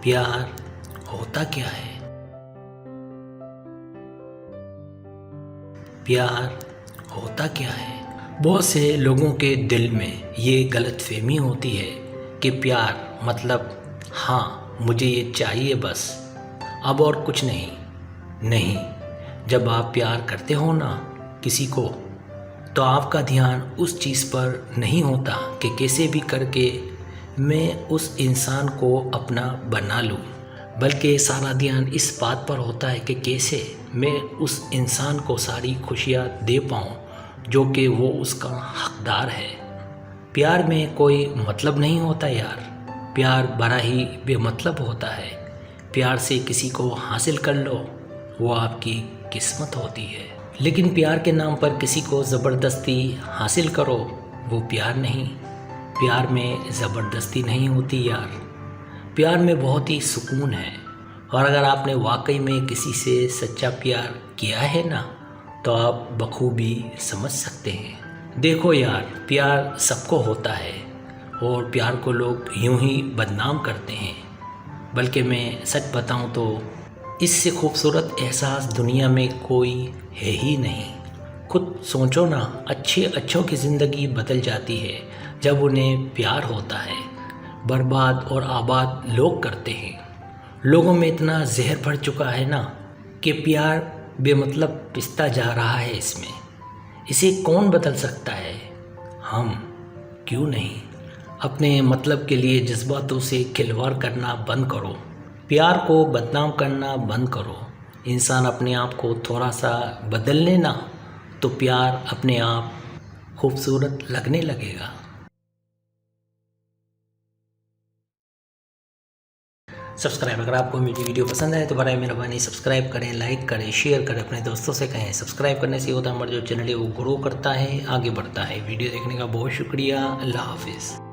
प्यार होता क्या है? प्यार होता क्या है? बहुत से लोगों के दिल में ये गलतफहमी होती है कि प्यार मतलब हाँ मुझे ये चाहिए बस, अब और कुछ नहीं। जब आप प्यार करते हो ना किसी को, तो आपका ध्यान उस चीज़ पर नहीं होता कि कैसे भी करके मैं उस इंसान को अपना बना लूँ, बल्कि सारा ध्यान इस बात पर होता है कि कैसे मैं उस इंसान को सारी खुशियाँ दे पाऊँ जो कि वो उसका हकदार है। प्यार में कोई मतलब नहीं होता यार, प्यार बड़ा ही बेमतलब होता है। प्यार से किसी को हासिल कर लो वो आपकी किस्मत होती है, लेकिन प्यार के नाम पर किसी को ज़बरदस्ती हासिल करो वो प्यार नहीं। प्यार में ज़बरदस्ती नहीं होती यार, प्यार में बहुत ही सुकून है। और अगर आपने वाकई में किसी से सच्चा प्यार किया है ना, तो आप बखूबी समझ सकते हैं। देखो यार, प्यार सबको होता है और प्यार को लोग यूं ही बदनाम करते हैं, बल्कि मैं सच बताऊं तो इससे खूबसूरत एहसास दुनिया में कोई है ही नहीं। खुद सोचो ना, अच्छों की ज़िंदगी बदल जाती है जब उन्हें प्यार होता है। बर्बाद और आबाद लोग करते हैं। लोगों में इतना जहर भर चुका है ना कि प्यार बेमतलब पिसता जा रहा है इसमें। इसे कौन बदल सकता है? हम क्यों नहीं? अपने मतलब के लिए जज्बातों से खिलवाड़ करना बंद करो, प्यार को बदनाम करना बंद करो। इंसान अपने आप को थोड़ा सा बदल लेना तो प्यार अपने आप खूबसूरत लगने लगेगा। सब्सक्राइब, अगर आपको मेरी वीडियो पसंद आए तो बराए मेहरबानी सब्सक्राइब करें, लाइक करें, शेयर करें, अपने दोस्तों से कहें। सब्सक्राइब करने से होता है हमारा जो चैनल है वो ग्रो करता है, आगे बढ़ता है। वीडियो देखने का बहुत शुक्रिया। अल्लाह हाफिज़।